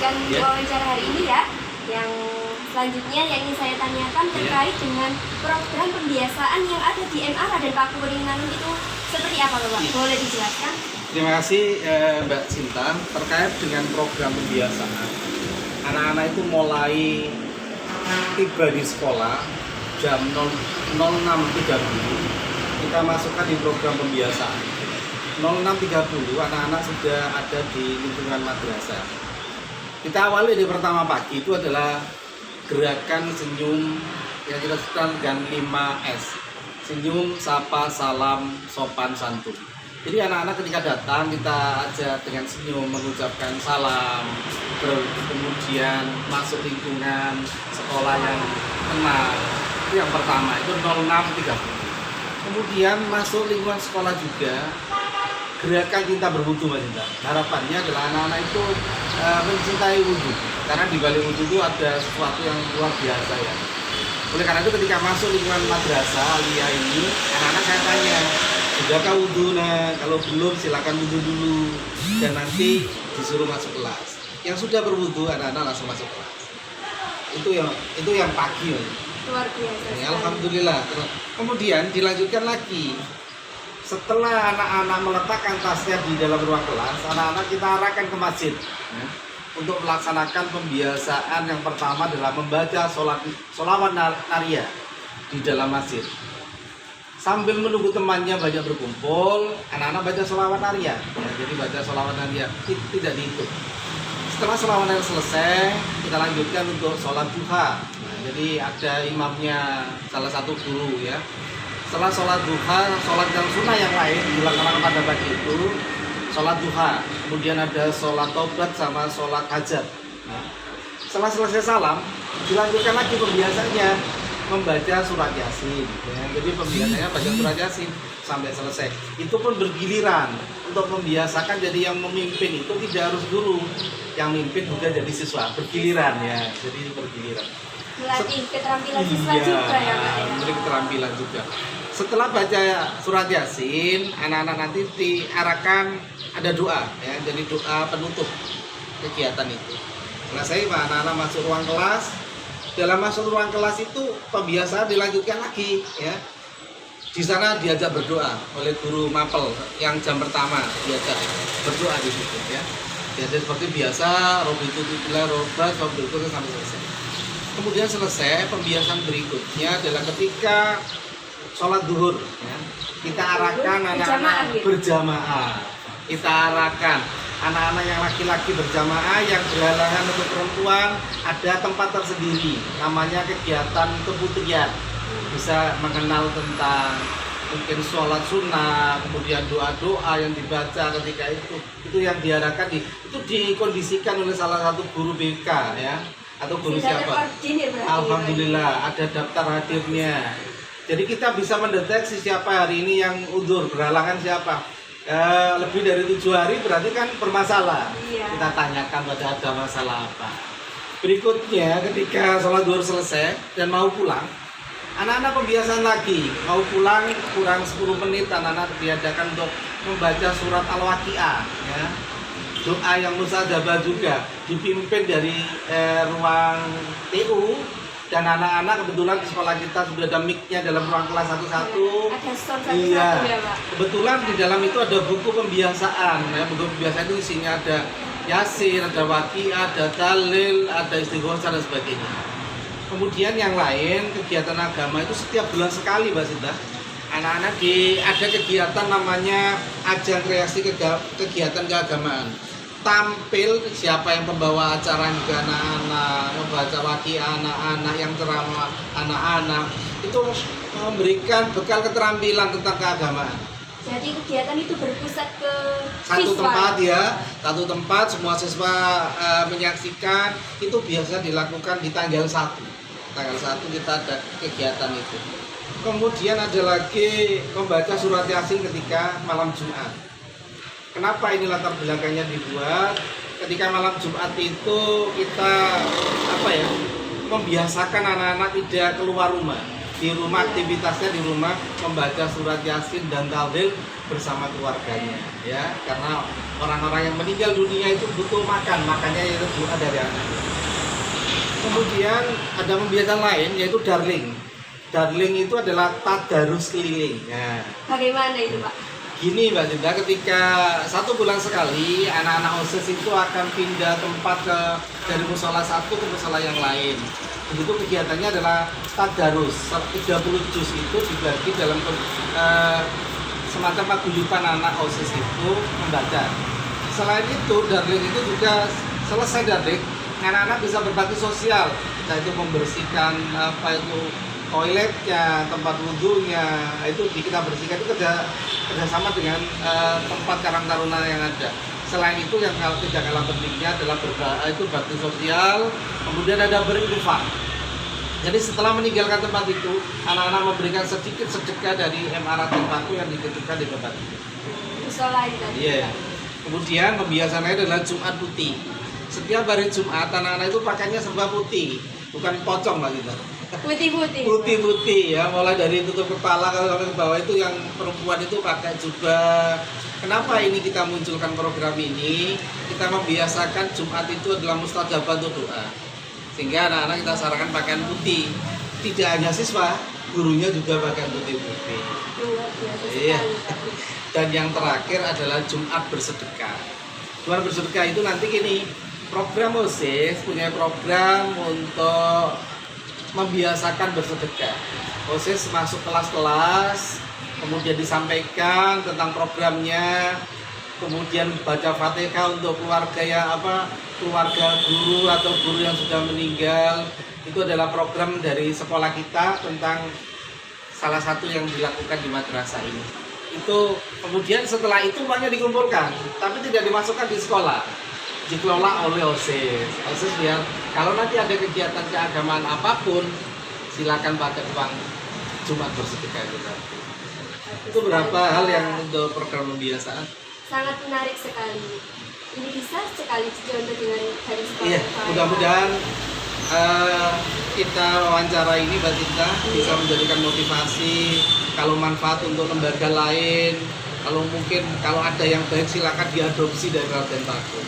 melanjutkan wawancara hari ini ya. Yang selanjutnya yang ingin saya tanyakan terkait dengan program pembiasaan yang ada di MA dan Paku Wuringmangun itu seperti apa Bapak? Boleh dijelaskan? Terima kasih Mbak Sinta. Terkait dengan program pembiasaan, anak-anak itu mulai tiba di sekolah jam 06.30 kita masukkan di program pembiasaan. 06.30 anak-anak sudah ada di lingkungan madrasah. Kita awali di pertama pagi itu adalah gerakan senyum yang kita sebutkan dengan 5S. Senyum, sapa, salam, sopan, santun. Jadi anak-anak ketika datang kita ajak dengan senyum mengucapkan salam, kemudian masuk lingkungan sekolah yang tenang. Itu yang pertama, itu 06.30. Kemudian masuk lingkungan sekolah juga gerakan cinta berwudu Mas Cinta. Harapannya adalah anak-anak itu mencintai wudu, karena di balik wudu itu ada sesuatu yang luar biasa ya. Oleh karena itu ketika masuk lingkungan madrasah aliyah ini, anak-anak saya tanya, sudahkah wudu? Nah, kalau belum silakan wudu dulu dan nanti disuruh masuk kelas. Yang sudah berwudu anak-anak langsung masuk kelas. Itu yang pagi. Luar biasa. Ya, alhamdulillah. Kemudian dilanjutkan lagi. Setelah anak-anak meletakkan tasnya di dalam ruang kelas, anak-anak kita arahkan ke masjid ya, untuk melaksanakan pembiasaan. Yang pertama adalah membaca sholawat nariyah di dalam masjid. Sambil menunggu temannya banyak berkumpul, anak-anak baca sholawat nariyah ya, jadi baca sholawat nariyah tidak dihitung. Setelah sholawat nariyah selesai, kita lanjutkan untuk sholat duha. Nah, jadi ada imamnya, salah satu guru ya. Setelah sholat duha, sholat yang sunnah yang lain dilaksanakan pada pagi itu sholat duha, kemudian ada sholat taubat sama sholat hajat. Nah, setelah selesai salam, dilanjutkan lagi pembiasaannya membaca surat yasin ya. Jadi pembiasaannya baca surat yasin sampai selesai. Itu pun bergiliran untuk membiasakan. Jadi yang memimpin itu tidak harus guru, yang mimpin juga jadi siswa, bergiliran ya. Jadi bergiliran. Melatih keterampilan siswa juga ya Pak ya. Memberi keterampilan juga. Setelah baca surat yasin, anak-anak nanti diarahkan ada doa ya, jadi doa penutup kegiatan itu. Selesai Pak, anak-anak masuk ruang kelas. Dalam masuk ruang kelas itu pembiasaan dilanjutkan lagi ya. Di sana diajak berdoa oleh guru mapel yang jam pertama, diajak berdoa di situ ya. Jadi seperti biasa, robitu bila robat sampai selesai. Kemudian selesai, pembiasaan berikutnya adalah ketika sholat duhur ya. Kita arahkan anak-anak berjamaah. Kita arahkan anak-anak yang laki-laki berjamaah, yang berhalangan untuk perempuan ada tempat tersendiri, namanya kegiatan keputrian. Bisa mengenal tentang mungkin sholat sunnah, kemudian doa-doa yang dibaca ketika itu yang diarahkan itu dikondisikan oleh salah satu guru BK ya, atau guru siapa. Alhamdulillah ada daftar hadirnya. Jadi kita bisa mendeteksi siapa hari ini yang udzur, berhalangan siapa. Lebih dari 7 hari berarti kan bermasalah. Iya. Kita tanyakan pada ada masalah apa. Berikutnya ketika sholat duhur selesai dan mau pulang, anak-anak pembiasaan lagi. Mau pulang kurang 10 menit anak-anak diadakan untuk membaca surat Al-Waqiah ya. Doa yang mustajabah juga dipimpin dari ruang TU. Dan anak-anak kebetulan di sekolah kita sudah ada mic-nya dalam ruang kelas satu-satu. Ada satu-satu iya. Ya Pak. Kebetulan di dalam itu ada buku pembiasaan ya. Buku pembiasaan itu isinya ada yasin, ada waqiah, ada talil, ada istighosah dan sebagainya. Kemudian yang lain kegiatan agama itu setiap bulan sekali Mbak Sinta. Anak-anak ada kegiatan namanya ajang kreasi kegiatan keagamaan. Tampil siapa yang pembawa acara juga anak-anak, membaca waqiah anak-anak, yang ceramah anak-anak, itu memberikan bekal keterampilan tentang keagamaan. Jadi kegiatan itu berpusat ke satu siswa. Tempat ya, satu tempat semua siswa menyaksikan. Itu biasa dilakukan di tanggal 1. Tanggal 1 kita ada kegiatan itu. Kemudian ada lagi membaca surat yasin ketika malam Jumat. Kenapa ini latar belakangnya dibuat? Ketika malam Jumat itu kita membiasakan anak-anak tidak keluar rumah. di rumah, aktivitasnya di rumah membaca surat Yasin dan tahlil bersama keluarganya, ya, karena orang-orang yang meninggal dunia itu butuh makan, makanya itu doa dari anak. Kemudian ada pembiasaan lain yaitu darling. Darling itu adalah tadarus keliling. Nah, Bagaimana itu Pak? gini Mbak Dinda, ketika 1 bulan sekali anak-anak OSIS itu akan pindah tempat dari musola satu ke musola yang lain. Begitu kegiatannya adalah tadarus. 30 juz itu dibagi dalam semacam paguyuban anak OSIS itu membaca. Selain itu, darling itu juga selesai darling, anak-anak bisa berbakti sosial, yaitu membersihkan toiletnya, tempat wudhunya, itu kita bersihkan, itu kerjasama dengan tempat Karang Taruna yang ada. Selain itu yang tidak kalah pentingnya adalah itu bakti sosial, kemudian ada berinfak. Jadi setelah meninggalkan tempat itu, anak-anak memberikan sedikit sedekah dari MR dan paku yang dititipkan di tempat itu. Musola itu tadi. Iya. Kemudian kebiasaannya adalah Jumat putih. Setiap hari Jumat anak-anak itu pakainya serba putih, bukan pocong Mbak Gita. Putih-putih. Putih-putih ya, mulai dari tutup kepala sampai ke bawah itu yang perempuan itu pakai jubah. Kenapa ini kita munculkan program ini? Kita membiasakan Jumat itu adalah mustajabah untuk doa. Sehingga anak-anak kita sarankan pakaian putih. Tidak hanya siswa, gurunya juga pakaian putih-putih. Luar biasa Iya. sekali, Pak. Dan yang terakhir adalah Jumat bersedekah. Jumat bersedekah itu nanti gini, program OSIS punya program untuk membiasakan bersedekah. OSIS masuk kelas-kelas, kemudian disampaikan tentang programnya, kemudian baca Fatihah untuk keluarga guru atau guru yang sudah meninggal. Itu adalah program dari sekolah kita tentang salah satu yang dilakukan di madrasah ini. Itu kemudian setelah itu uangnya dikumpulkan, tapi tidak dimasukkan di sekolah, dikelola oleh OSIS. OSIS biar kalau nanti ada kegiatan keagamaan apapun, silakan pakai uang Jumat bersedekah itu tadi. Itu berapa hal yang untuk program pembiasaan. Sangat menarik sekali. Ini bisa sekali dicontoh dengan dari sekolah. Iya, saya. mudah-mudahan kita wawancara ini Mbak Cinta bisa menjadikan motivasi, kalau manfaat untuk lembaga lain, kalau mungkin kalau ada yang baik silakan diadopsi dari Raden Paku.